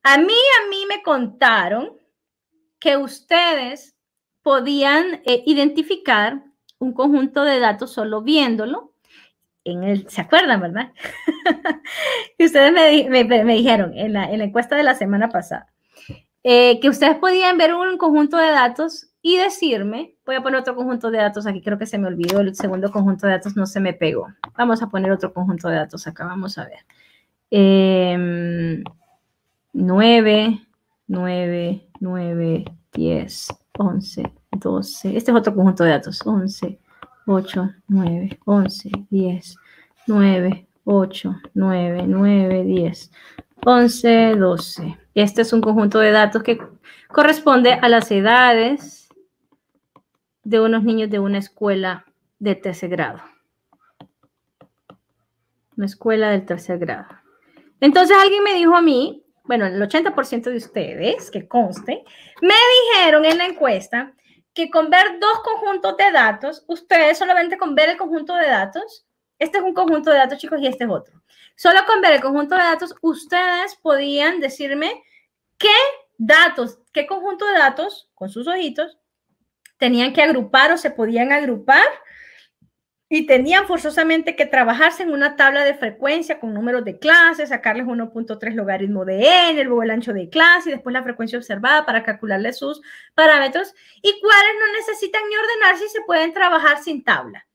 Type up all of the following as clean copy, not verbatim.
A mí me contaron que ustedes podían identificar un conjunto de datos solo viéndolo. ¿Se acuerdan, verdad? Que ustedes me dijeron en la encuesta de la semana pasada, que ustedes podían ver un conjunto de datos y decirme, voy a poner otro conjunto de datos aquí, creo que se me olvidó, el segundo conjunto de datos no se me pegó. Vamos a poner otro conjunto de datos acá, vamos a ver. 9, 10, 11, 12. Este es otro conjunto de datos. 11, 8, 9, 11, 10, 9, 8, 9, 10, 11, 12. Este es un conjunto de datos que corresponde a las edades de unos niños de una escuela de tercer grado. Una escuela del tercer grado. Entonces alguien me dijo a mí, bueno, el 80% de ustedes, que conste, me dijeron en la encuesta que con ver dos conjuntos de datos, ustedes solamente con ver el conjunto de datos, este es un conjunto de datos, chicos, y este es otro. Solo con ver el conjunto de datos, ustedes podían decirme qué datos, qué conjunto de datos, con sus ojitos, tenían que agrupar o se podían agrupar y tenían forzosamente que trabajarse en una tabla de frecuencia con números de clases, sacarles 1.3 logaritmo de n, luego el ancho de clase y después la frecuencia observada para calcularle sus parámetros y cuáles no necesitan ni ordenarse y se pueden trabajar sin tabla.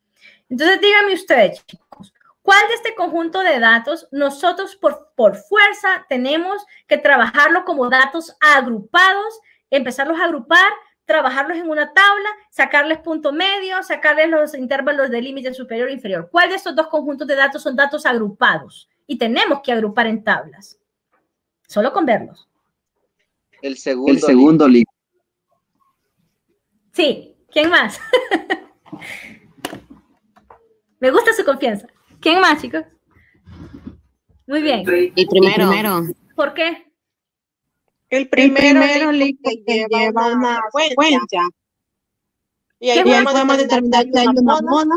Entonces díganme ustedes, chicos, ¿cuál de este conjunto de datos nosotros por fuerza tenemos que trabajarlo como datos agrupados, empezarlos a agrupar, trabajarlos en una tabla, sacarles punto medio, sacarles los intervalos de límite superior e inferior? ¿Cuál de estos dos conjuntos de datos son datos agrupados? Y tenemos que agrupar en tablas. Solo con verlos. El segundo link. Sí, ¿quién más? Me gusta su confianza. ¿Quién más, chicos? Muy bien. El primero. ¿Por qué? El primero link que lleva una frecuencia. Y ahí podemos determinar que hay una moda.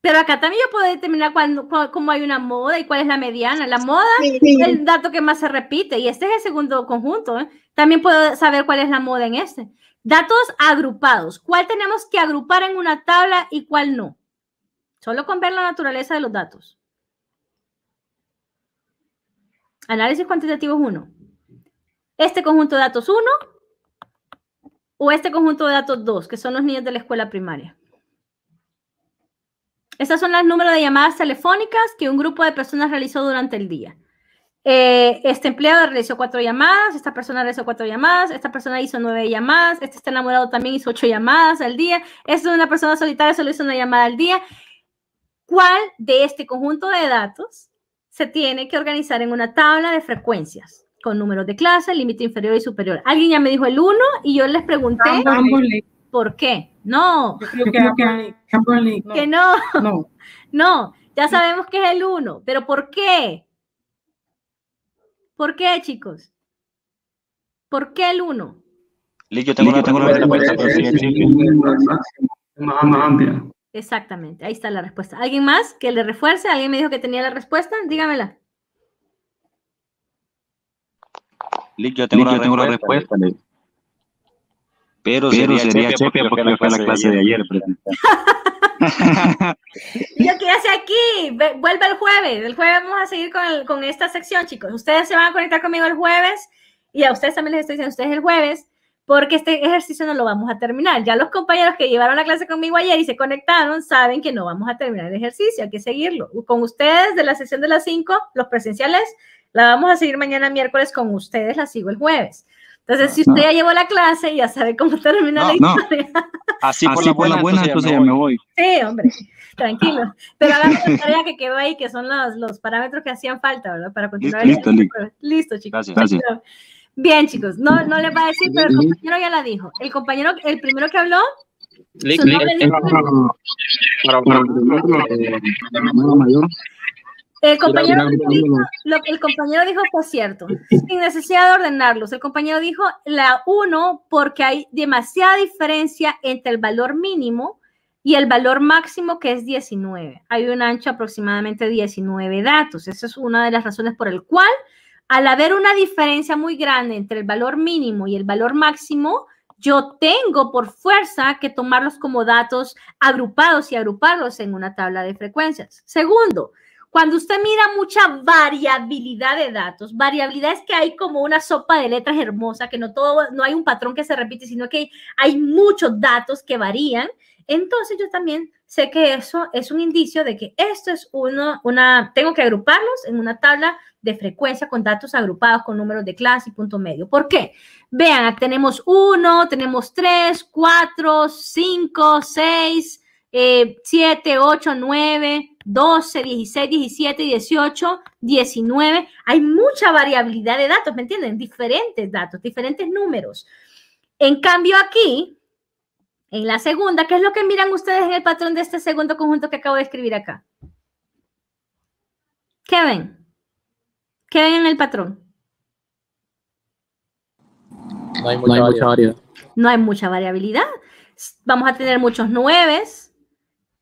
Pero acá también yo puedo determinar cómo hay una moda y cuál es la mediana. La moda Sí. es el dato que más se repite y este es el segundo conjunto. También puedo saber cuál es la moda en este. Datos agrupados. ¿Cuál tenemos que agrupar en una tabla y cuál no? Solo con ver la naturaleza de los datos. Análisis cuantitativo es 1. ¿Este conjunto de datos 1 o este conjunto de datos 2, que son los niños de la escuela primaria? Estas son los números de llamadas telefónicas que un grupo de personas realizó durante el día. Este empleado realizó 4 llamadas, esta persona realizó 4 llamadas, esta persona hizo 9 llamadas, este está enamorado también hizo 8 llamadas al día, esta es una persona solitaria, solo hizo una llamada al día. ¿Cuál de este conjunto de datos se tiene que organizar en una tabla de frecuencias con números de clase, límite inferior y superior? Alguien ya me dijo el 1 y yo les pregunté ¿por qué? No. Yo creo Que no, ya sabemos que es el 1, pero ¿por qué? ¿Por qué, chicos? ¿Por qué el 1? Yo tengo una respuesta, pero sería más amplia. Exactamente, ahí está la respuesta. ¿Alguien más que le refuerce? ¿Alguien me dijo que tenía la respuesta? Dígamela. Yo tengo una respuesta. Pero sería Chepe porque fue a la clase de ayer. Yo qué hace aquí, vuelve el jueves. El jueves vamos a seguir con esta sección, chicos. Ustedes se van a conectar conmigo el jueves y a ustedes también les estoy diciendo ustedes el jueves, porque este ejercicio no lo vamos a terminar. Ya los compañeros que llevaron la clase conmigo ayer y se conectaron saben que no vamos a terminar el ejercicio, hay que seguirlo. Con ustedes de la sesión de las 5, los presenciales, la vamos a seguir mañana miércoles, con ustedes la sigo el jueves. Entonces, si usted ya llevó la clase, ya sabe cómo termina la historia. Así por la buena, entonces ya me voy. Sí, hombre, tranquilo. Pero hagan la tarea que quedó ahí, que son los parámetros que hacían falta, ¿verdad? Para continuar. Listo, chicos. Gracias. Bien, chicos, no les va a decir, pero el compañero ya la dijo. El primero que habló, el compañero dijo, por cierto, sin necesidad de ordenarlos, el compañero dijo la 1 porque hay demasiada diferencia entre el valor mínimo y el valor máximo, que es 19. Hay un ancho aproximadamente 19 datos. Esa es una de las razones por el cual Al haber una diferencia muy grande entre el valor mínimo y el valor máximo, yo tengo por fuerza que tomarlos como datos agrupados y agruparlos en una tabla de frecuencias. Segundo, cuando usted mira mucha variabilidad de datos, variabilidad es que hay como una sopa de letras hermosa, que no hay un patrón que se repite, sino que hay muchos datos que varían. Entonces yo también sé que eso es un indicio de que esto es tengo que agruparlos en una tabla de frecuencia con datos agrupados con números de clase y punto medio. ¿Por qué? Vean, tenemos 1, tenemos 3, 4, 5, 6, 7, 8, 9, 12, 16, 17, 18, 19. Hay mucha variabilidad de datos, ¿me entienden? Diferentes datos, diferentes números. En cambio aquí, en la segunda, ¿qué es lo que miran ustedes en el patrón de este segundo conjunto que acabo de escribir acá? ¿Qué ven? ¿Qué ven en el patrón? No hay mucha variabilidad. No hay mucha variabilidad. Vamos a tener muchos 9,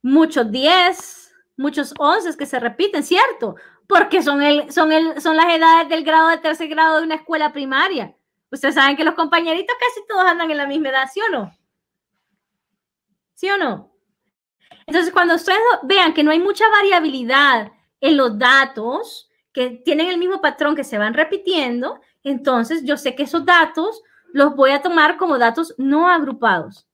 muchos 10, muchos 11 que se repiten, ¿cierto? Porque son las edades del grado de tercer grado de una escuela primaria. Ustedes saben que los compañeritos casi todos andan en la misma edad, ¿sí o no? ¿Sí o no? Entonces, cuando ustedes vean que no hay mucha variabilidad en los datos, que tienen el mismo patrón, que se van repitiendo, entonces yo sé que esos datos los voy a tomar como datos no agrupados.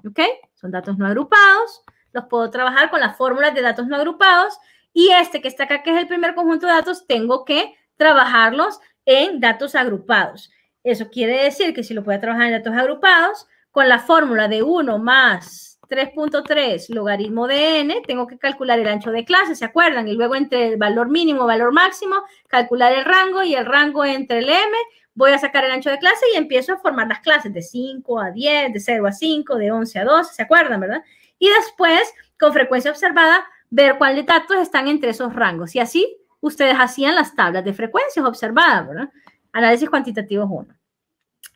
¿Ok? Son datos no agrupados. Los puedo trabajar con las fórmulas de datos no agrupados. Y este que está acá, que es el primer conjunto de datos, tengo que trabajarlos en datos agrupados. Eso quiere decir que si lo voy a trabajar en datos agrupados, con la fórmula de 1 más 3.3 logaritmo de n, tengo que calcular el ancho de clase, ¿se acuerdan? Y luego entre el valor mínimo y valor máximo, calcular el rango y el rango entre el m, voy a sacar el ancho de clase y empiezo a formar las clases de 5 a 10, de 0 a 5, de 11 a 12, ¿se acuerdan, verdad? Y después, con frecuencia observada, ver cuáles datos están entre esos rangos. Y así ustedes hacían las tablas de frecuencias observadas, ¿verdad? Análisis cuantitativo 1.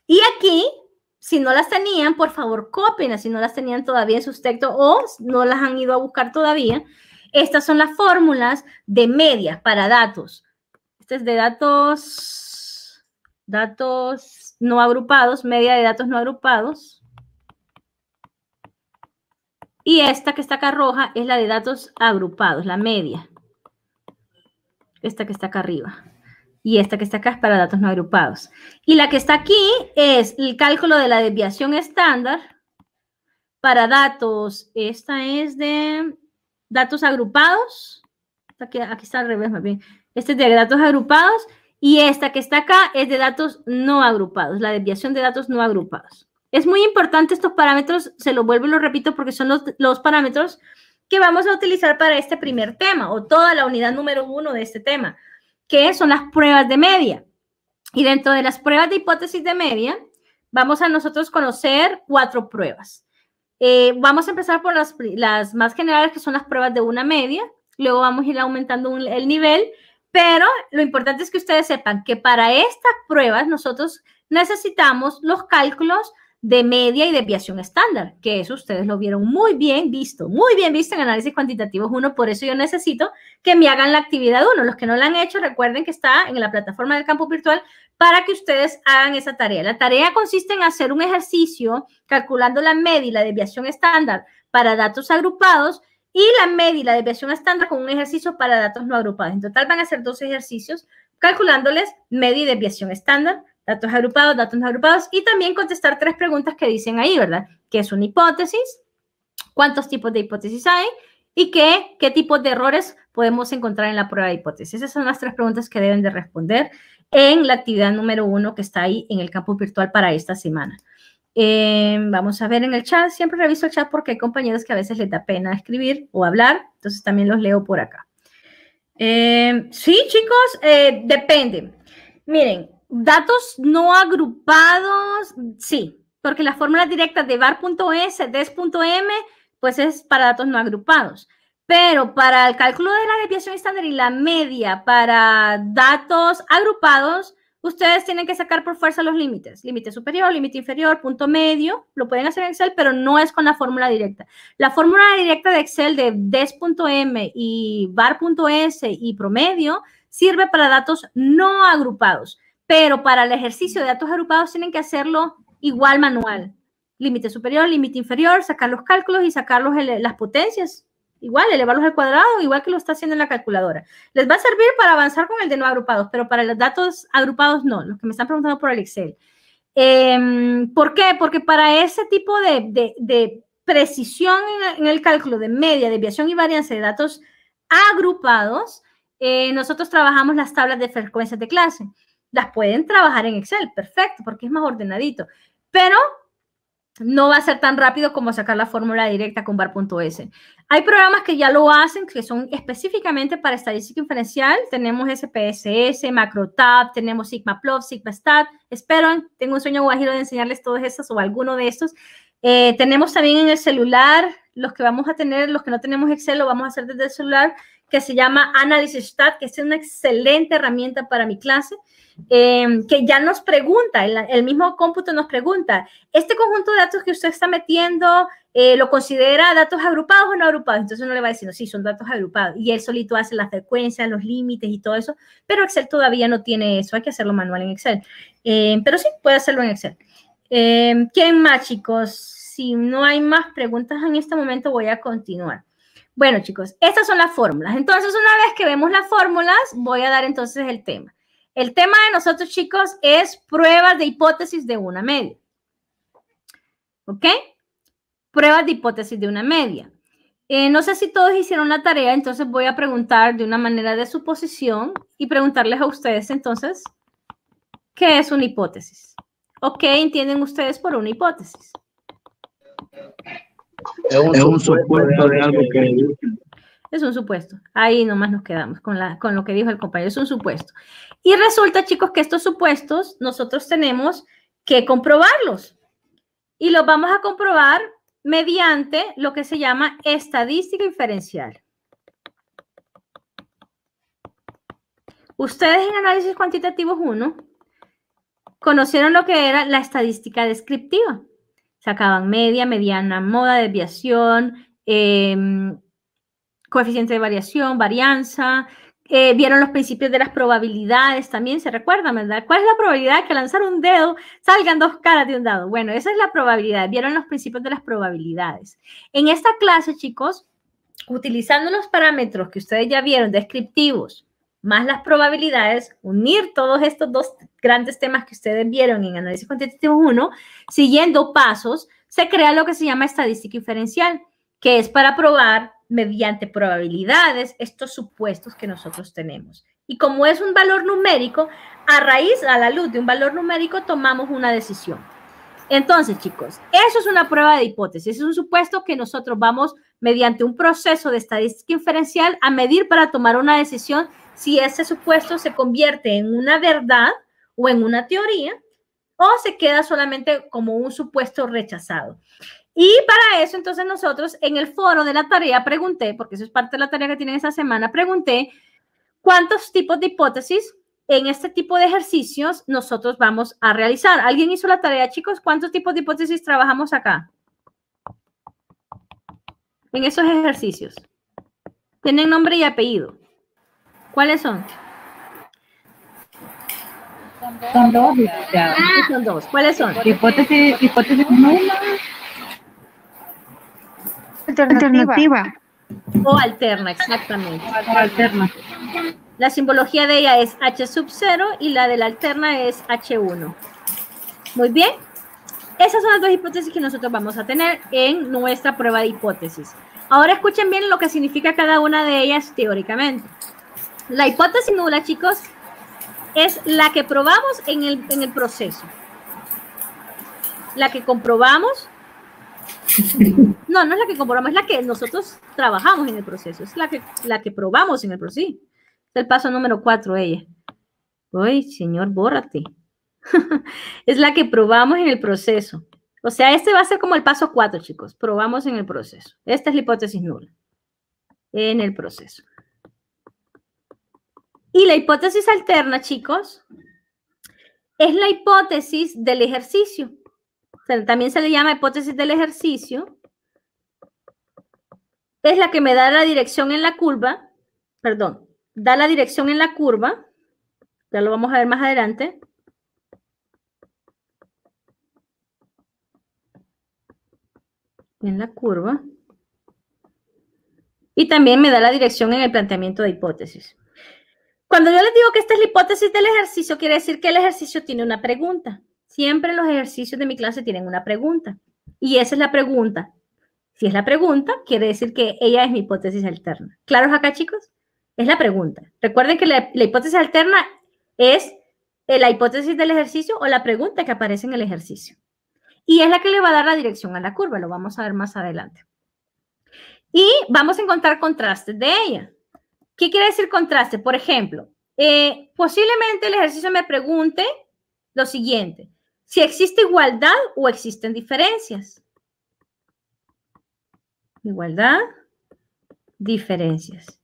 Y aquí, si no las tenían, por favor, cópienlas si no las tenían todavía en sus textos o no las han ido a buscar todavía. Estas son las fórmulas de medias para datos. Este es de datos no agrupados, media de datos no agrupados. Y esta que está acá roja es la de datos agrupados, la media. Esta que está acá arriba. Y esta que está acá es para datos no agrupados. Y la que está aquí es el cálculo de la desviación estándar para datos. Esta es de datos agrupados. Aquí está al revés, más bien. Este es de datos agrupados. Y esta que está acá es de datos no agrupados, la desviación de datos no agrupados. Es muy importante estos parámetros, se los vuelvo y los repito porque son los parámetros que vamos a utilizar para este primer tema o toda la unidad número 1 de este tema, que son las pruebas de media. Y dentro de las pruebas de hipótesis de media, vamos a nosotros conocer 4 pruebas. Vamos a empezar por las más generales, que son las pruebas de una media. Luego vamos a ir aumentando el nivel. Pero lo importante es que ustedes sepan que para estas pruebas nosotros necesitamos los cálculos de media y desviación estándar, que eso ustedes lo vieron muy bien visto en análisis cuantitativos 1, por eso yo necesito que me hagan la actividad 1. Los que no la han hecho, recuerden que está en la plataforma del campus virtual para que ustedes hagan esa tarea. La tarea consiste en hacer un ejercicio calculando la media y la desviación estándar para datos agrupados y la media y la desviación estándar con un ejercicio para datos no agrupados. En total van a ser 2 ejercicios calculándoles media y desviación estándar, datos agrupados, datos no agrupados, y también contestar 3 preguntas que dicen ahí, ¿verdad? ¿Qué es una hipótesis? ¿Cuántos tipos de hipótesis hay? ¿Y qué tipos de errores podemos encontrar en la prueba de hipótesis? Esas son las 3 preguntas que deben de responder en la actividad número 1 que está ahí en el campus virtual para esta semana. Vamos a ver en el chat. Siempre reviso el chat porque hay compañeros que a veces les da pena escribir o hablar, entonces también los leo por acá. Sí, chicos, depende. Miren, datos no agrupados, sí, porque las fórmulas directas de var.s, des.m, pues es para datos no agrupados. Pero para el cálculo de la desviación estándar y la media para datos agrupados, ustedes tienen que sacar por fuerza los límites. Límite superior, límite inferior, punto medio. Lo pueden hacer en Excel, pero no es con la fórmula directa. La fórmula directa de Excel de des.m y var.s y promedio sirve para datos no agrupados, pero para el ejercicio de datos agrupados tienen que hacerlo igual manual. Límite superior, límite inferior, sacar los cálculos y sacar las potencias. Igual, elevarlos al cuadrado, igual que lo está haciendo en la calculadora. Les va a servir para avanzar con el de no agrupados, pero para los datos agrupados no, los que me están preguntando por el Excel. ¿Por qué? Porque para ese tipo de precisión en el cálculo de media, desviación y varianza de datos agrupados, nosotros trabajamos las tablas de frecuencias de clase. Las pueden trabajar en Excel, perfecto, porque es más ordenadito, pero no va a ser tan rápido como sacar la fórmula directa con var.s. Hay programas que ya lo hacen, que son específicamente para estadística inferencial. Tenemos SPSS, MacroTab, tenemos SigmaPlot, SigmaStat. Espero, tengo un sueño guajiro de enseñarles todos estos o alguno de estos. Tenemos también en el celular, los que vamos a tener, los que no tenemos Excel, lo vamos a hacer desde el celular, que se llama AnalysisStat, que es una excelente herramienta para mi clase. Que ya nos pregunta, el mismo cómputo nos pregunta, ¿este conjunto de datos que usted está metiendo lo considera datos agrupados o no agrupados? Entonces uno le va a decir, no, sí, son datos agrupados. Y él solito hace las frecuencias, los límites y todo eso, pero Excel todavía no tiene eso, hay que hacerlo manual en Excel. Pero sí, puede hacerlo en Excel. ¿Quién más, chicos? Si no hay más preguntas en este momento, voy a continuar. Bueno, chicos, estas son las fórmulas. Entonces, una vez que vemos las fórmulas, voy a dar entonces el tema. El tema de nosotros, chicos, es pruebas de hipótesis de una media. ¿Ok? Pruebas de hipótesis de una media. No sé si todos hicieron la tarea, entonces voy a preguntar de una manera de suposición y preguntarles a ustedes, entonces, ¿qué es una hipótesis? ¿O qué entienden ustedes por una hipótesis? Es un supuesto de algo que... Es un supuesto. Ahí nomás nos quedamos con lo que dijo el compañero. Es un supuesto. Y resulta, chicos, que estos supuestos nosotros tenemos que comprobarlos. Y los vamos a comprobar mediante lo que se llama estadística inferencial. Ustedes en análisis cuantitativo 1 conocieron lo que era la estadística descriptiva. Sacaban media, mediana, moda, desviación, coeficiente de variación, varianza, vieron los principios de las probabilidades también, se recuerdan, ¿verdad? ¿Cuál es la probabilidad de que lanzar un dedo salgan dos caras de un dado? Bueno, esa es la probabilidad, vieron los principios de las probabilidades. En esta clase, chicos, utilizando los parámetros que ustedes ya vieron, descriptivos, más las probabilidades, unir todos estos dos grandes temas que ustedes vieron en análisis cuantitativo 1, siguiendo pasos, se crea lo que se llama estadística inferencial, que es para probar mediante probabilidades estos supuestos que nosotros tenemos. Y como es un valor numérico, a la luz de un valor numérico, tomamos una decisión. Entonces, chicos, eso es una prueba de hipótesis. Es un supuesto que nosotros vamos, mediante un proceso de estadística inferencial, a medir para tomar una decisión si ese supuesto se convierte en una verdad o en una teoría, o se queda solamente como un supuesto rechazado. Y para eso, entonces, nosotros en el foro de la tarea pregunté, porque eso es parte de la tarea que tienen esa semana, pregunté cuántos tipos de hipótesis en este tipo de ejercicios nosotros vamos a realizar. ¿Alguien hizo la tarea, chicos? ¿Cuántos tipos de hipótesis trabajamos acá? En esos ejercicios. Tienen nombre y apellido. ¿Cuáles son? Son dos. Son dos. ¿Cuáles son? Hipótesis nula. Alternativa. O alterna, exactamente. O alterna. La simbología de ella es H sub 0 y la de la alterna es H1. Muy bien. Esas son las dos hipótesis que nosotros vamos a tener en nuestra prueba de hipótesis. Ahora escuchen bien lo que significa cada una de ellas teóricamente. La hipótesis nula, chicos, es la que probamos en el proceso. La que comprobamos. No, no es la que comprobamos, es la que nosotros trabajamos en el proceso. Es la que probamos en el proceso. Sí, es el paso número 4 ella. Uy, señor, bórrate. Es la que probamos en el proceso. O sea, este va a ser como el paso 4, chicos. Probamos en el proceso. Esta es la hipótesis nula. En el proceso. Y la hipótesis alterna, chicos, es la hipótesis del ejercicio. O sea, también se le llama hipótesis del ejercicio. Es la que me da la dirección en la curva, perdón, da la dirección en la curva. Ya lo vamos a ver más adelante. En la curva. Y también me da la dirección en el planteamiento de hipótesis. Cuando yo les digo que esta es la hipótesis del ejercicio, quiere decir que el ejercicio tiene una pregunta. Siempre los ejercicios de mi clase tienen una pregunta. Y esa es la pregunta. Si es la pregunta, quiere decir que ella es mi hipótesis alterna. ¿Claros acá, chicos? Es la pregunta. Recuerden que la hipótesis alterna es la hipótesis del ejercicio o la pregunta que aparece en el ejercicio. Y es la que le va a dar la dirección a la curva. Lo vamos a ver más adelante. Y vamos a encontrar contrastes de ella. ¿Qué quiere decir contraste? Por ejemplo, posiblemente el ejercicio me pregunte lo siguiente. Si existe igualdad o existen diferencias. Igualdad, diferencias.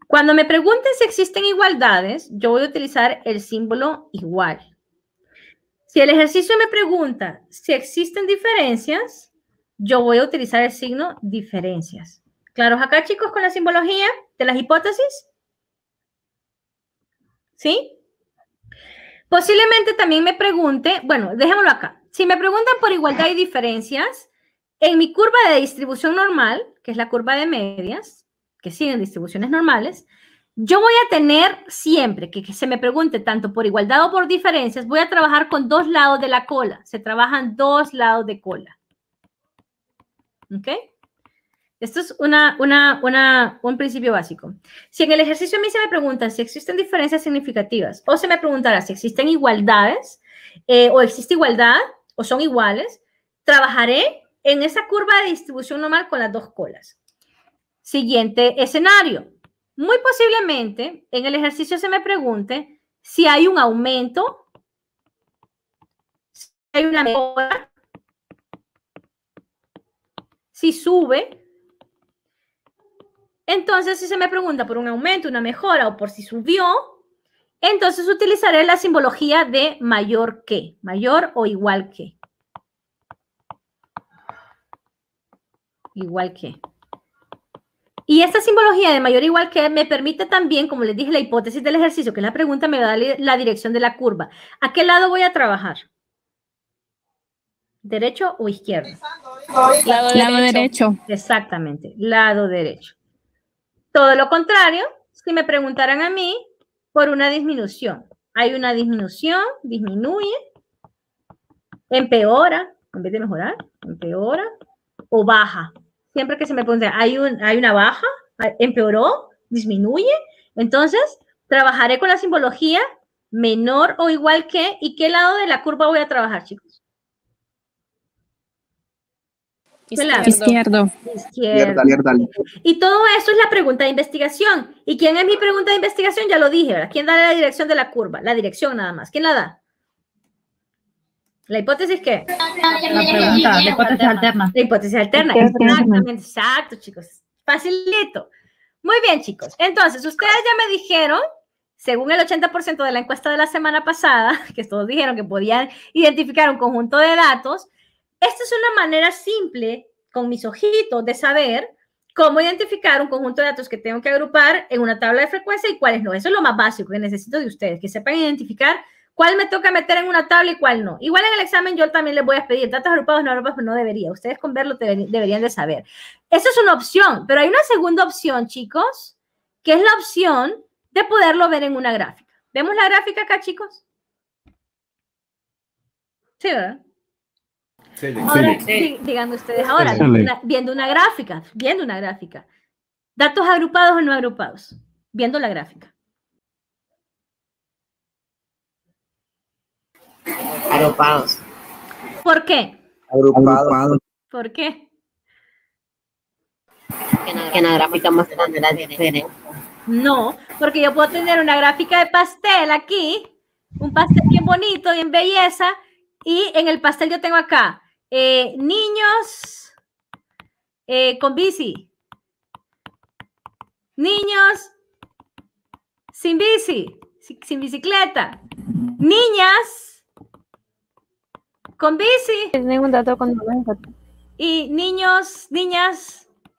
Cuando me pregunten si existen igualdades, yo voy a utilizar el símbolo igual. Si el ejercicio me pregunta si existen diferencias, yo voy a utilizar el signo diferencias. ¿Claros acá, chicos, con la simbología de las hipótesis? ¿Sí? Posiblemente también me pregunte, bueno, dejémoslo acá. Si me preguntan por igualdad y diferencias, en mi curva de distribución normal, que es la curva de medias, que siguen distribuciones normales, yo voy a tener siempre que se me pregunte tanto por igualdad o por diferencias, voy a trabajar con dos lados de la cola. Se trabajan dos lados de cola. ¿Ok? Esto es un principio básico. Si en el ejercicio a mí se me pregunta si existen diferencias significativas o se me preguntará si existen igualdades o existe igualdad o son iguales, trabajaré en esa curva de distribución normal con las dos colas. Siguiente escenario. Muy posiblemente en el ejercicio se me pregunte si hay un aumento, si hay una mejora, si sube. Entonces, si se me pregunta por un aumento, una mejora o por si subió, entonces utilizaré la simbología de mayor que, mayor o igual que. Igual que. Y esta simbología de mayor o igual que me permite también, como les dije, la hipótesis del ejercicio, que es la pregunta, me va a dar la dirección de la curva. ¿A qué lado voy a trabajar? ¿Derecho o izquierdo? Lado derecho. Exactamente, lado derecho. Todo lo contrario, si me preguntaran a mí por una disminución. Hay una disminución, disminuye, empeora, en vez de mejorar, empeora o baja. Siempre que se me pregunte, hay una baja, empeoró, disminuye, entonces trabajaré con la simbología menor o igual que, ¿y qué lado de la curva voy a trabajar, chicos? Izquierdo. Izquierda. Y todo eso es la pregunta de investigación. ¿Y quién es mi pregunta de investigación? Ya lo dije, ¿verdad? ¿Quién da la dirección de la curva? La dirección nada más. ¿Quién la da? ¿La hipótesis qué? La hipótesis alterna. La hipótesis alterna. Exactamente, exacto, chicos. Facilito. Muy bien, chicos. Entonces, ustedes ya me dijeron, según el 80% de la encuesta de la semana pasada, que todos dijeron que podían identificar un conjunto de datos. Esta es una manera simple, con mis ojitos, de saber cómo identificar un conjunto de datos que tengo que agrupar en una tabla de frecuencia y cuáles no. Eso es lo más básico que necesito de ustedes, que sepan identificar cuál me toca meter en una tabla y cuál no. Igual en el examen yo también les voy a pedir datos agrupados, no agrupados, pero no debería. Ustedes con verlo deberían de saber. Eso es una opción, pero hay una segunda opción, chicos, que es la opción de poderlo ver en una gráfica. ¿Vemos la gráfica acá, chicos? Sí, ¿verdad? Ahora, díganme ustedes ahora, viendo una gráfica. ¿Datos agrupados o no agrupados? Viendo la gráfica. Agrupados. ¿Por qué? Agrupado. ¿Por qué? Que en la gráfica más grande la diferencia. No, porque yo puedo tener una gráfica de pastel aquí, un pastel bien bonito, bien belleza, y en el pastel yo tengo acá niños con bici, niños sin bici, sin bicicleta, niñas con bici Ningún dato con y niñas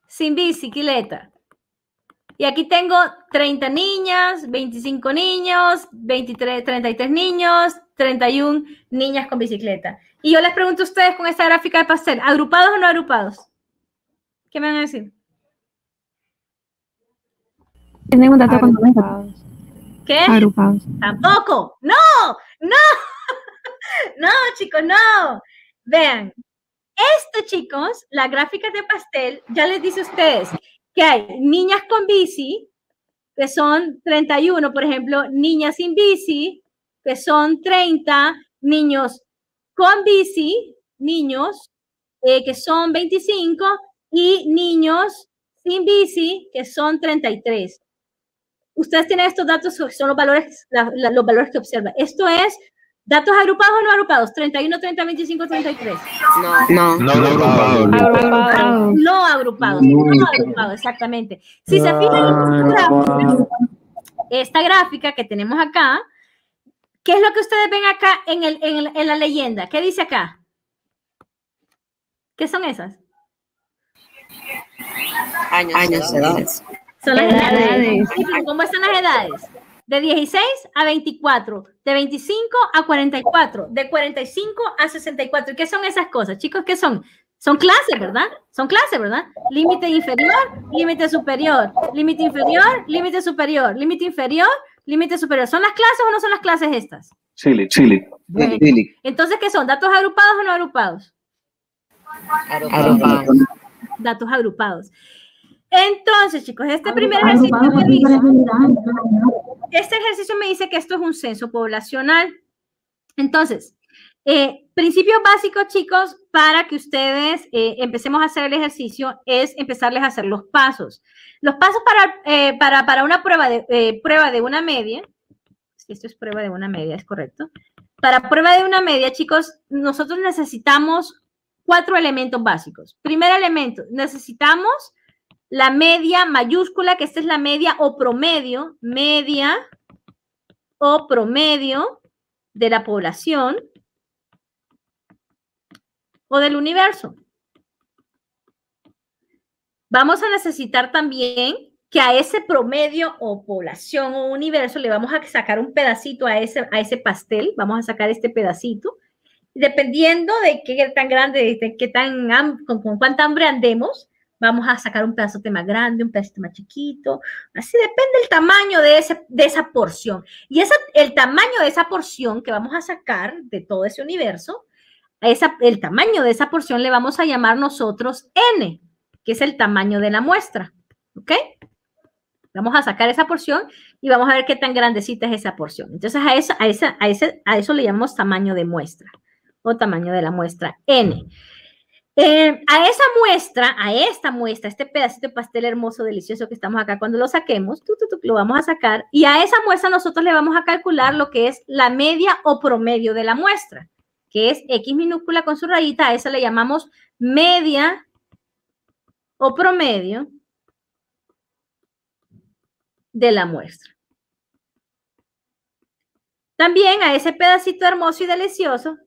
sin bicicleta. Y aquí tengo 30 niñas, 25 niños, 33 niños, 31 niñas con bicicleta. Y yo les pregunto a ustedes con esta gráfica de pastel, ¿agrupados o no agrupados? ¿Qué me van a decir? Tienen un dato con ¿Qué? agrupados. Tampoco. No, no, no, chicos, no. Vean, esto, chicos, la gráfica de pastel ya les dice a ustedes que hay niñas con bici, que son 31, por ejemplo, niñas sin bici, que son 30, niños con bici, niños que son 25, y niños sin bici, que son 33. Ustedes tienen estos datos, son los valores, los valores que observan. Esto es datos agrupados o no agrupados, 31, 30, 25, 33. No agrupado. No agrupados, no agrupados, exactamente. Si se fijan en esta gráfica que tenemos acá, ¿qué es lo que ustedes ven acá en la leyenda? ¿Qué dice acá? ¿Qué son esas? Años, edades. Son las edades. ¿Cómo están las edades? De 16 a 24, de 25 a 44, de 45 a 64. ¿Y qué son esas cosas, chicos? ¿Qué son? Son clases, ¿verdad? Son clases, ¿verdad? Límite inferior, límite superior, límite inferior, límite superior, límite inferior, límite superior. ¿Son las clases o no son las clases estas? Chile. Bueno, entonces, ¿qué son? ¿Datos agrupados o no agrupados? Agrupados. Datos agrupados. Entonces, chicos, este primer ejercicio me dice que esto es un censo poblacional. Entonces, principios básicos, chicos, para que ustedes empecemos a hacer el ejercicio es empezarles a hacer los pasos. Los pasos para una prueba de una media, si esto es prueba de una media, es correcto. Para prueba de una media, chicos, nosotros necesitamos 4 elementos básicos. Primer elemento, necesitamos la media mayúscula, que esta es la media o promedio, de la población o del universo. Vamos a necesitar también que a ese promedio o población o universo le vamos a sacar un pedacito a ese pastel, vamos a sacar este pedacito, dependiendo de qué tan grande, de qué con cuánta hambre andemos, vamos a sacar un pedazote más grande, un pedacito más chiquito, así depende el tamaño de esa porción. Y el tamaño de esa porción que vamos a sacar de todo ese universo, el tamaño de esa porción le vamos a llamar nosotros N, que es el tamaño de la muestra, ¿ok? Vamos a sacar esa porción y vamos a ver qué tan grandecita es esa porción. Entonces, a eso le llamamos tamaño de muestra o tamaño de la muestra N. A esta muestra, este pedacito de pastel hermoso, delicioso que estamos acá, cuando lo saquemos, lo vamos a sacar y a esa muestra nosotros le vamos a calcular lo que es la media o promedio de la muestra, que es X minúscula con su rayita, a esa le llamamos media o promedio de la muestra. También a ese pedacito hermoso y delicioso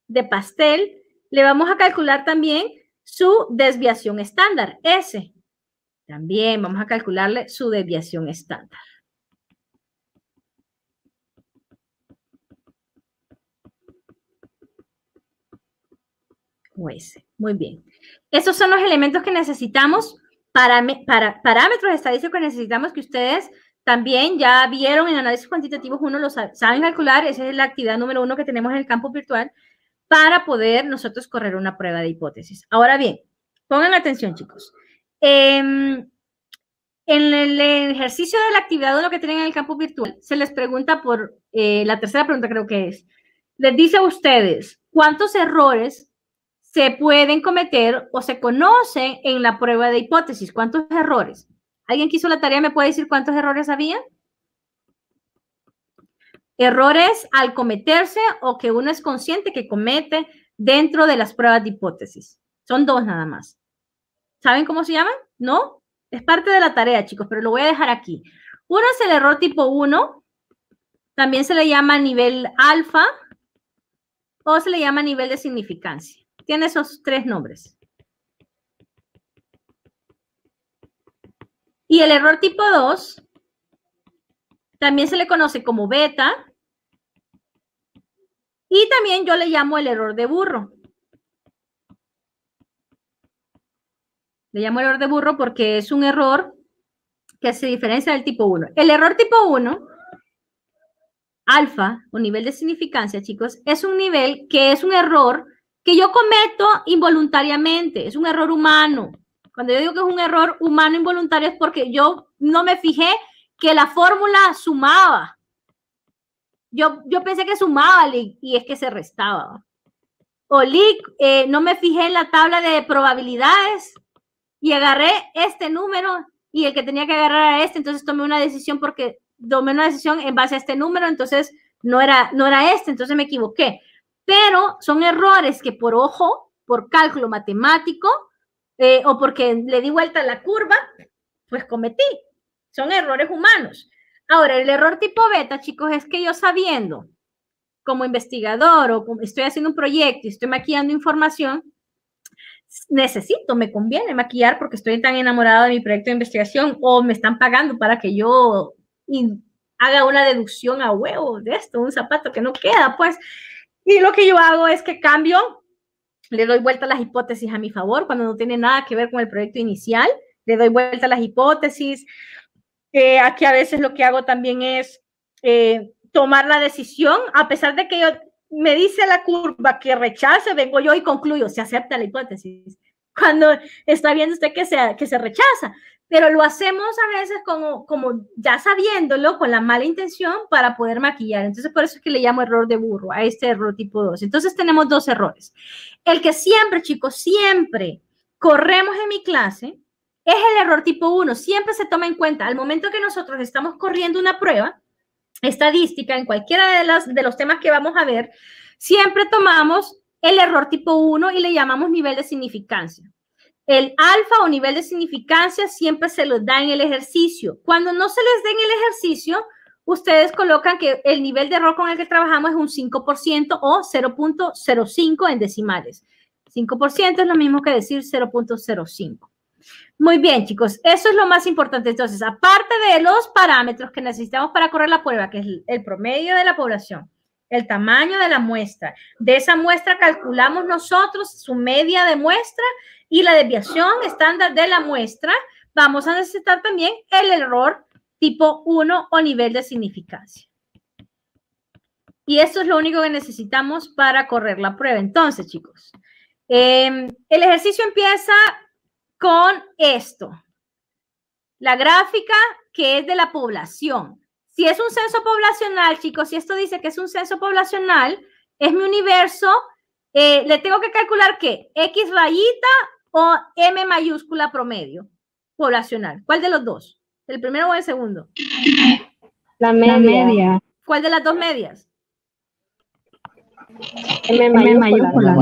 de pastel le vamos a calcular también su desviación estándar, S. También vamos a calcularle su desviación estándar. O S. Muy bien. Esos son los elementos que necesitamos para parámetros estadísticos que necesitamos que ustedes también ya vieron en análisis cuantitativos 1, lo saben calcular. Esa es la actividad número 1 que tenemos en el campo virtual para poder nosotros correr una prueba de hipótesis. Ahora bien, pongan atención, chicos. En el ejercicio de la actividad 1 que tienen en el campo virtual, se les pregunta por, la tercera pregunta creo que es, les dice a ustedes, ¿cuántos errores se pueden cometer o se conocen en la prueba de hipótesis? ¿Cuántos errores? ¿Alguien que hizo la tarea me puede decir cuántos errores había? Errores al cometerse o que uno es consciente que comete dentro de las pruebas de hipótesis. Son 2 nada más. ¿Saben cómo se llaman? ¿No? Es parte de la tarea, chicos, pero lo voy a dejar aquí. Uno es el error tipo 1. También se le llama nivel alfa o se le llama nivel de significancia. Tiene esos 3 nombres. Y el error tipo 2 también se le conoce como beta. Y también yo le llamo el error de burro. Le llamo error de burro porque es un error que se diferencia del tipo 1. El error tipo 1, alfa, o nivel de significancia, chicos, es un nivel que es un error que yo cometo involuntariamente. Es un error humano. Cuando yo digo que es un error humano involuntario es porque yo no me fijé que la fórmula sumaba. Yo pensé que sumaba y es que se restaba. O no me fijé en la tabla de probabilidades y agarré este número y el que tenía que agarrar era este, entonces tomé una decisión en base a este número, entonces no era este, entonces me equivoqué. Pero son errores que por ojo, por cálculo matemático o porque le di vuelta a la curva, pues cometí. Son errores humanos. Ahora, el error tipo beta, chicos, es que yo sabiendo como investigador o como estoy haciendo un proyecto y estoy maquillando información, me conviene maquillar porque estoy tan enamorada de mi proyecto de investigación o me están pagando para que yo haga una deducción a huevo de esto, un zapato que no queda, pues. Y lo que yo hago es que cambio, le doy vuelta a las hipótesis a mi favor cuando no tiene nada que ver con el proyecto inicial, le doy vuelta a las hipótesis. Aquí a veces lo que hago también es tomar la decisión, a pesar de que me dice la curva que rechace, vengo yo y concluyo, se acepta la hipótesis. Cuando está viendo usted que se rechaza, pero lo hacemos a veces como ya sabiéndolo, con la mala intención para poder maquillar. Entonces, por eso es que le llamo error de burro a este error tipo 2. Entonces, tenemos dos errores. El que siempre, chicos, siempre corremos en mi clase es el error tipo 1. Siempre se toma en cuenta al momento que nosotros estamos corriendo una prueba estadística en cualquiera de los temas que vamos a ver, siempre tomamos el error tipo 1 y le llamamos nivel de significancia. El alfa o nivel de significancia siempre se los da en el ejercicio. Cuando no se les dé en el ejercicio, ustedes colocan que el nivel de error con el que trabajamos es un 5% o 0.05 en decimales. 5% es lo mismo que decir 0.05. Muy bien, chicos, eso es lo más importante. Entonces, aparte de los parámetros que necesitamos para correr la prueba, que es el promedio de la población, el tamaño de la muestra, de esa muestra calculamos nosotros su media de muestra y la desviación estándar de la muestra, vamos a necesitar también el error tipo 1 o nivel de significancia. Y eso es lo único que necesitamos para correr la prueba. Entonces, chicos, el ejercicio empieza con esto, la gráfica que es de la población. Si es un censo poblacional, chicos, si esto dice que es un censo poblacional, es mi universo, le tengo que calcular ¿qué? X rayita o M mayúscula promedio poblacional. ¿Cuál de los dos? ¿El primero o el segundo? La media. ¿Cuál de las dos medias? M mayúscula.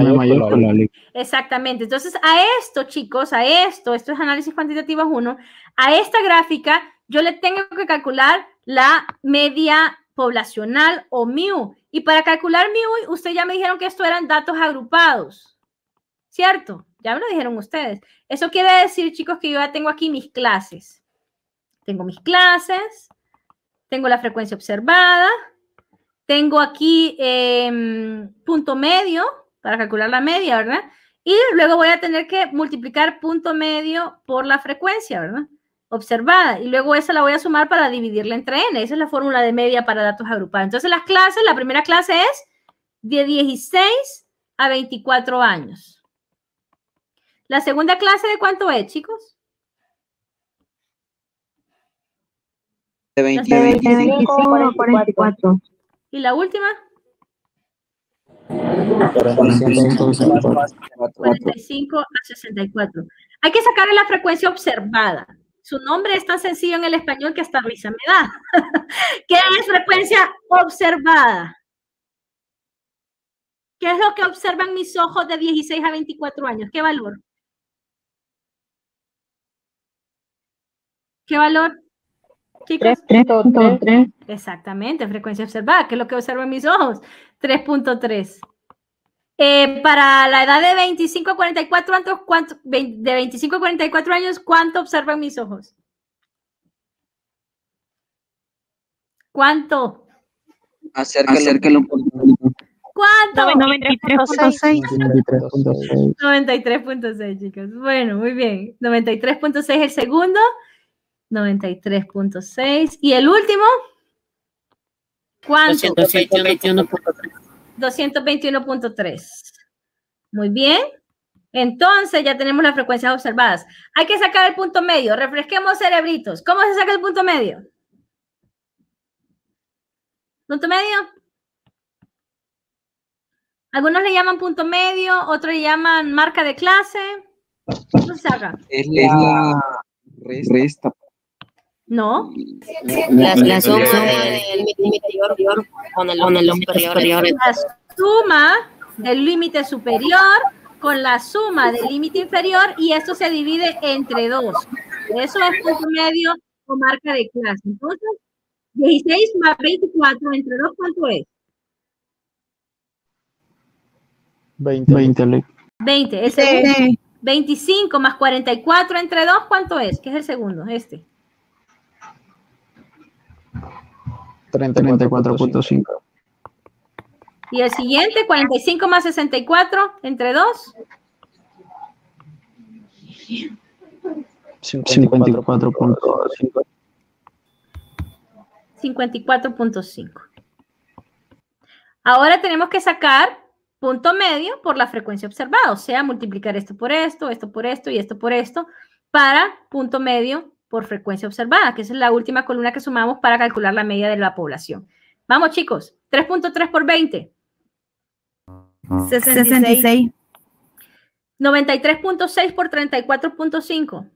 Exactamente. Entonces, a esto, chicos, esto es análisis cuantitativo 1, a esta gráfica yo le tengo que calcular la media poblacional o MU. Y para calcular MU, ustedes ya me dijeron que esto eran datos agrupados, ¿cierto? Ya me lo dijeron ustedes. Eso quiere decir, chicos, que yo ya tengo aquí mis clases. Tengo mis clases, tengo la frecuencia observada, tengo aquí punto medio para calcular la media, ¿verdad? Y luego voy a tener que multiplicar punto medio por la frecuencia, ¿verdad? Observada. Y luego esa la voy a sumar para dividirla entre n. Esa es la fórmula de media para datos agrupados. Entonces las clases, la primera clase es de 16 a 24 años. La segunda clase, ¿de cuánto es, chicos? De 25 a 44. ¿Y la última? 45 a 64. Hay que sacarle la frecuencia observada. Su nombre es tan sencillo en el español que hasta risa me da. ¿Qué es frecuencia observada? ¿Qué es lo que observan mis ojos de 16 a 24 años? ¿Qué valor? ¿Qué valor? Chicos, 3.3. Exactamente, frecuencia observada, que es lo que observan mis ojos, 3.3. Para la edad de 25 a 44 años, de 25 a 44 años, ¿cuánto observan mis ojos? ¿Cuánto? Acérquelo un poco. ¿Cuánto? 93.6. 93.6, chicos. Bueno, muy bien. 93.6 el segundo. 93.6. ¿Y el último? ¿Cuánto? 221.3. Muy bien. Entonces ya tenemos las frecuencias observadas. Hay que sacar el punto medio. Refresquemos cerebritos. ¿Cómo se saca el punto medio? ¿Punto medio? Algunos le llaman punto medio, otros le llaman marca de clase. ¿Cómo se saca? Es la resta. No. La suma del límite inferior con el superior. La suma del límite superior con la suma del límite inferior y esto se divide entre 2. Eso es punto medio o marca de clase. Entonces, 16 más 24 entre 2, ¿cuánto es? 20. 20. El segundo, 25 más 44 entre 2, ¿cuánto es? ¿Qué es el segundo? Este. 34.5. Y el siguiente, 45 más 64 entre 2. 54.5. 54.5. Ahora tenemos que sacar punto medio por la frecuencia observada, o sea, multiplicar esto por esto, esto por esto y esto por esto para punto medio por frecuencia observada, que esa es la última columna que sumamos para calcular la media de la población. Vamos, chicos, 3.3 por 20. 66. 93.6 por 34.5.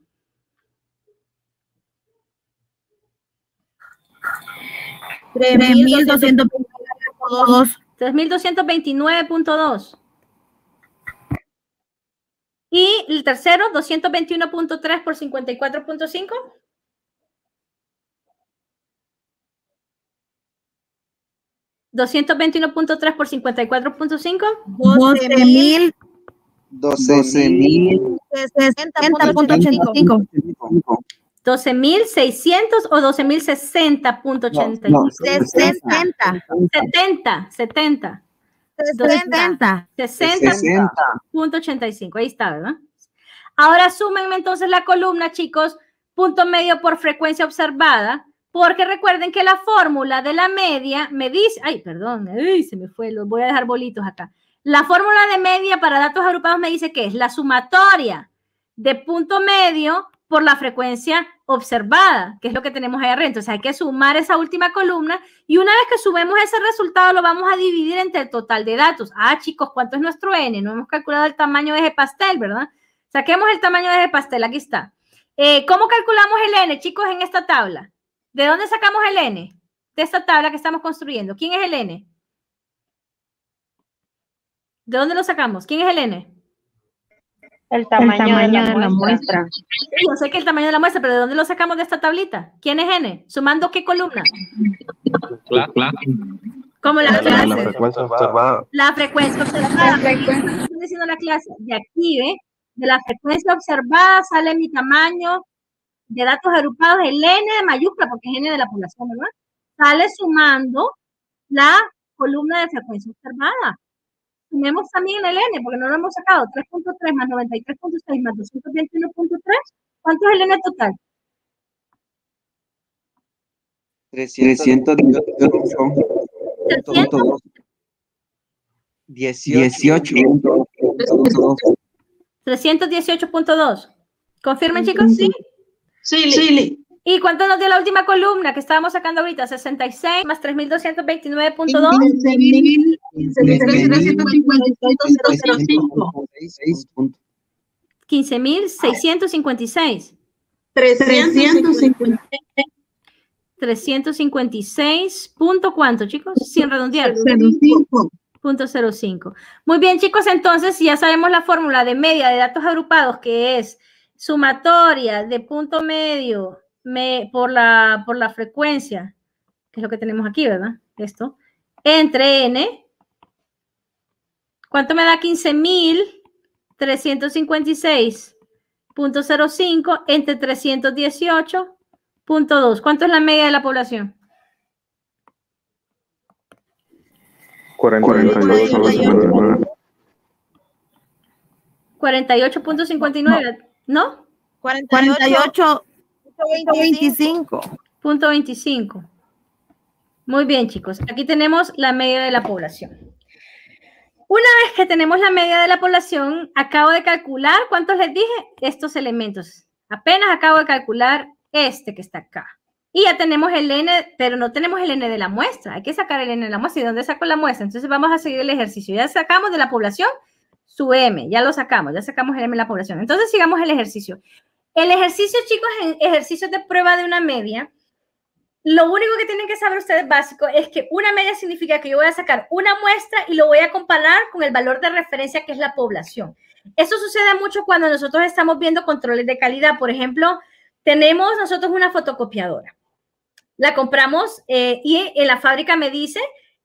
3.229.2. Y el tercero, 221.3 por 54.5. 221.3 por 54.5. 12.060.85. 12.600 o 12.060.85. 70. 60.85. Ahí está, ¿verdad? Ahora súmenme entonces la columna, chicos, punto medio por frecuencia observada, porque recuerden que la fórmula de la media me dice, ay, perdón, se me fue, los voy a dejar bolitos acá. La fórmula de media para datos agrupados me dice que es la sumatoria de punto medio por la frecuencia observada, que es lo que tenemos ahí arriba. Entonces hay que sumar esa última columna y una vez que sumemos ese resultado lo vamos a dividir entre el total de datos. Ah, chicos, ¿cuánto es nuestro N? No hemos calculado el tamaño de ese pastel, ¿verdad? Saquemos el tamaño de ese pastel, aquí está. ¿Cómo calculamos el N, chicos, en esta tabla? ¿De dónde sacamos el N? De esta tabla que estamos construyendo. ¿Quién es el N? ¿De dónde lo sacamos? ¿Quién es el N? El tamaño de la muestra. Sí, yo sé que el tamaño de la muestra, pero ¿de dónde lo sacamos de esta tablita? ¿Quién es N? ¿Sumando qué columna? ¿Cómo la clase? La frecuencia observada. La frecuencia observada. Estoy diciendo la clase. De aquí, ¿ve? De la frecuencia observada sale mi tamaño de datos agrupados, el N de mayúscula, porque es N de la población, ¿verdad? Sale sumando la columna de frecuencia observada. Sumemos también el N, porque no lo hemos sacado. 3.3 más 93.6 más 221.3. ¿Cuánto es el N total? 318.2. ¿Confirmen, chicos? Sí. Sí. ¿Y cuánto nos dio la última columna que estábamos sacando ahorita? 66 más 3.229.2. 15.656. 356. ¿Punto cuánto, chicos? Sin redondear. 0.05. Muy bien, chicos, entonces ya sabemos la fórmula de media de datos agrupados, que es sumatoria de punto medio por la frecuencia, que es lo que tenemos aquí, ¿verdad? Esto, entre N. ¿Cuánto me da? 15.356.05 entre 318.2. ¿Cuánto es la media de la población? 48. 48.59, ¿no? 48.25. Punto 25. Muy bien, chicos. Aquí tenemos la media de la población. Una vez que tenemos la media de la población, acabo de calcular, ¿cuántos les dije? Estos elementos. Apenas acabo de calcular este que está acá. Y ya tenemos el N, pero no tenemos el N de la muestra. Hay que sacar el N de la muestra. ¿Y dónde saco la muestra? Entonces vamos a seguir el ejercicio. Ya sacamos de la población su M. Ya lo sacamos. Ya sacamos el M de la población. Entonces sigamos el ejercicio. El ejercicio, chicos, en ejercicios de prueba de una media, lo único que tienen que saber ustedes básico es que una media significa que yo voy a sacar una muestra y lo voy a comparar con el valor de referencia que es la población. Eso sucede mucho cuando nosotros estamos viendo controles de calidad. Por ejemplo, tenemos nosotros una fotocopiadora. La compramos y en la fábrica me dice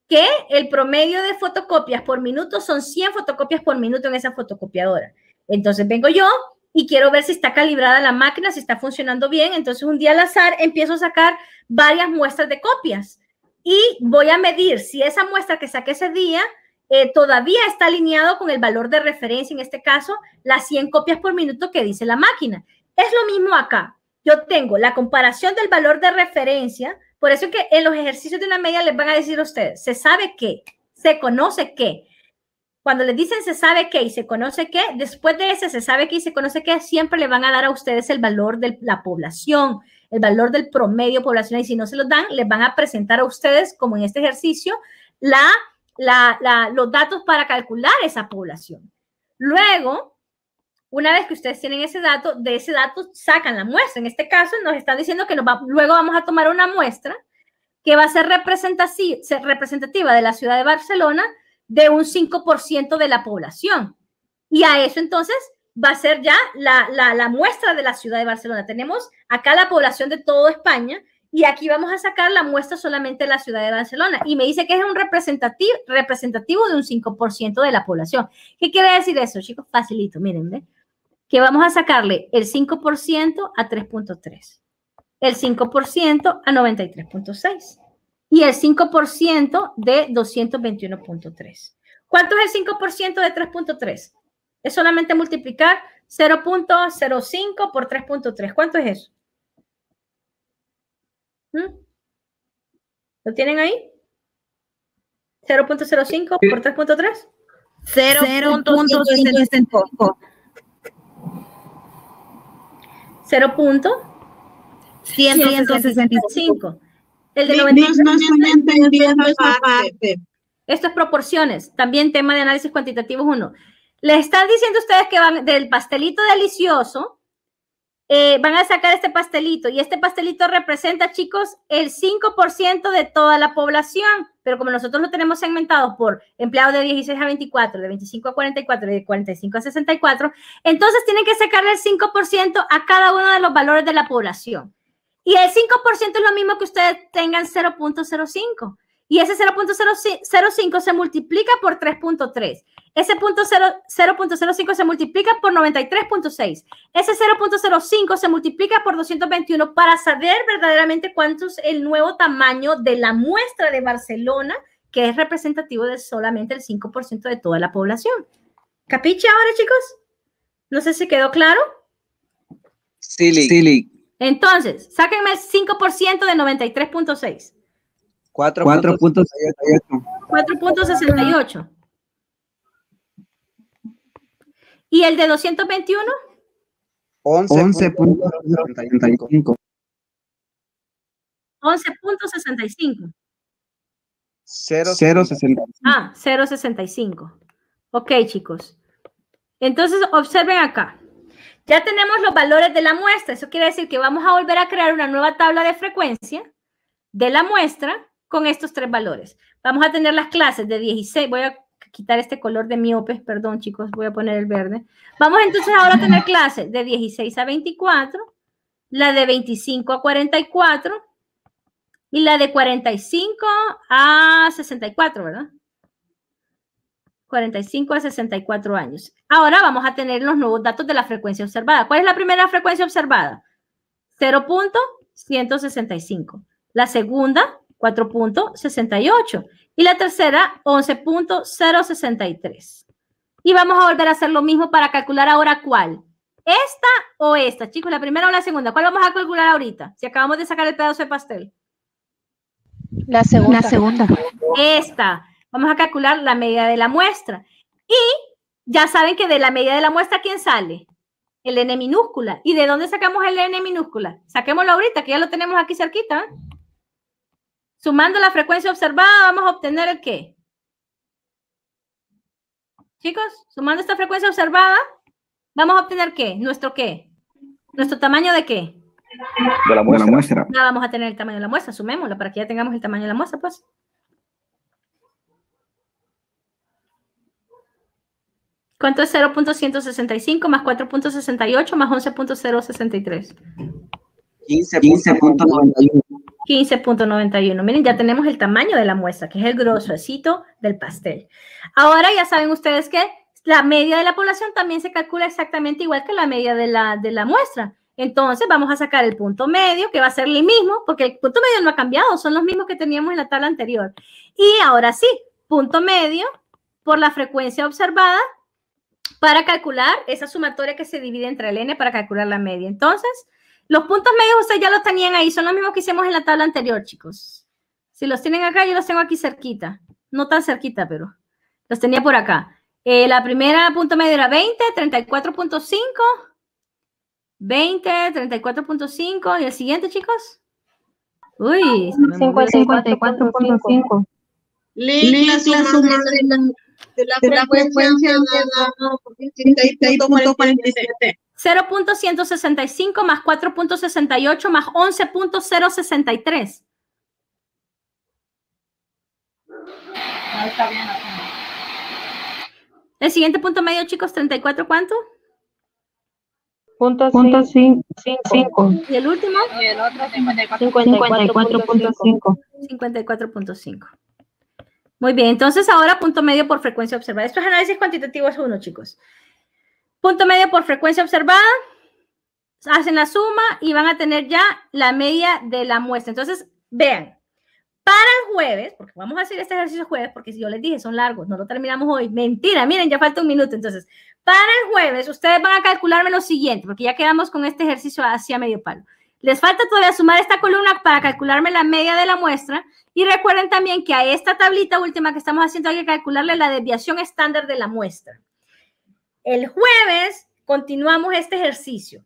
que el promedio de fotocopias por minuto son 100 fotocopias por minuto en esa fotocopiadora. Entonces vengo yo y quiero ver si está calibrada la máquina, si está funcionando bien. Entonces un día al azar empiezo a sacar varias muestras de copias y voy a medir si esa muestra que saqué ese día todavía está alineado con el valor de referencia, en este caso, las 100 copias por minuto que dice la máquina. Es lo mismo acá. Yo tengo la comparación del valor de referencia, por eso que en los ejercicios de una media les van a decir a ustedes, se sabe qué, se conoce qué. Cuando les dicen se sabe qué y se conoce qué, después de ese se sabe qué y se conoce qué, siempre le van a dar a ustedes el valor de la población, el valor del promedio poblacional, y si no se los dan, les van a presentar a ustedes, como en este ejercicio, los datos para calcular esa población. Luego, una vez que ustedes tienen ese dato, de ese dato sacan la muestra. En este caso, nos están diciendo que luego vamos a tomar una muestra que va a ser representativa de la ciudad de Barcelona de un 5% de la población. Y a eso entonces va a ser ya la muestra de la ciudad de Barcelona. Tenemos acá la población de toda España y aquí vamos a sacar la muestra solamente de la ciudad de Barcelona. Y me dice que es un representativo de un 5% de la población. ¿Qué quiere decir eso, chicos? Facilito, miren, ¿ve? Que vamos a sacarle el 5% a 3.3, el 5% a 93.6 y el 5% de 221.3. ¿Cuánto es el 5% de 3.3? Es solamente multiplicar 0.05 por 3.3. ¿Cuánto es eso? ¿Lo tienen ahí? 0.05 por 3.3. 0.165. 0.165. El de 93. No estoy entendiendo esa parte. Esto es proporciones. También tema de análisis cuantitativo 1. Les están diciendo ustedes que van del pastelito delicioso, van a sacar este pastelito y este pastelito representa, chicos, el 5% de toda la población, pero como nosotros lo tenemos segmentado por empleados de 16 a 24, de 25 a 44 y de 45 a 64, entonces tienen que sacarle el 5% a cada uno de los valores de la población. Y el 5% es lo mismo que ustedes tengan 0.05. Y ese 0.05 se multiplica por 3.3. Ese 0.05 se multiplica por 93.6. Ese 0.05 se multiplica por 221 para saber verdaderamente cuánto es el nuevo tamaño de la muestra de Barcelona, que es representativo de solamente el 5% de toda la población. ¿Capiche ahora, chicos? No sé si quedó claro. Sí. Entonces, sáquenme el 5% de 93.6. 4.68. 4.68. ¿Y el de 221? 11.75. 11.65. 0.65. Ah, 0.65. Ok, chicos. Entonces, observen acá. Ya tenemos los valores de la muestra. Eso quiere decir que vamos a volver a crear una nueva tabla de frecuencia de la muestra con estos tres valores. Vamos a tener las clases de 16. Voy a quitar este color de miope. Perdón, chicos. Voy a poner el verde. Vamos entonces ahora a tener clases de 16 a 24, la de 25 a 44 y la de 45 a 64, ¿verdad? 45 a 64 años. Ahora vamos a tener los nuevos datos de la frecuencia observada. ¿Cuál es la primera frecuencia observada? 0.165. La segunda, 4.68. Y la tercera, 11.063. Y vamos a volver a hacer lo mismo para calcular ahora cuál. ¿Esta o esta? Chicos, ¿la primera o la segunda? ¿Cuál vamos a calcular ahorita? Si acabamos de sacar el pedazo de pastel. La segunda. Esta. Vamos a calcular la medida de la muestra. Y ya saben que de la medida de la muestra, ¿quién sale? El n minúscula. ¿Y de dónde sacamos el n minúscula? Saquémoslo ahorita, que ya lo tenemos aquí cerquita. Sumando la frecuencia observada, vamos a obtener el qué. Chicos, sumando esta frecuencia observada, vamos a obtener qué. ¿Nuestro qué? ¿Nuestro tamaño de qué? De la muestra. Ya vamos a tener el tamaño de la muestra, sumémoslo para que ya tengamos el tamaño de la muestra, pues. ¿Cuánto es 0.165 más 4.68 más 11.063? 15.91. 15.91. Miren, ya tenemos el tamaño de la muestra, que es el grosecito del pastel. Ahora ya saben ustedes que la media de la población también se calcula exactamente igual que la media de la muestra. Entonces vamos a sacar el punto medio, que va a ser el mismo, porque el punto medio no ha cambiado, son los mismos que teníamos en la tabla anterior. Y ahora sí, punto medio por la frecuencia observada para calcular esa sumatoria que se divide entre el n para calcular la media. Entonces, los puntos medios ustedes ya los tenían ahí, son los mismos que hicimos en la tabla anterior, chicos. Si los tienen acá, yo los tengo aquí cerquita. No tan cerquita, pero los tenía por acá. La primera punto medio era 20, 34.5, 20, 34.5. ¿Y el siguiente, chicos? Uy, 54.5. La suma de la frecuencia de 36.47. 0.165 más 4.68 más 11.063. El siguiente punto medio, chicos, 34, ¿cuánto? Punto 5. ¿Y el último? 54.5. 54.5. Muy bien, entonces ahora punto medio por frecuencia observada. Esto es análisis cuantitativo, es 1, chicos. Punto medio por frecuencia observada. Hacen la suma y van a tener ya la media de la muestra. Entonces, vean, para el jueves, porque vamos a hacer este ejercicio jueves, porque si yo les dije, son largos, no lo terminamos hoy. Mentira, miren, ya falta un minuto. Entonces, para el jueves, ustedes van a calcularme lo siguiente, porque ya quedamos con este ejercicio hacia medio palo. Les falta todavía sumar esta columna para calcularme la media de la muestra. Y recuerden también que a esta tablita última que estamos haciendo hay que calcularle la desviación estándar de la muestra. El jueves continuamos este ejercicio.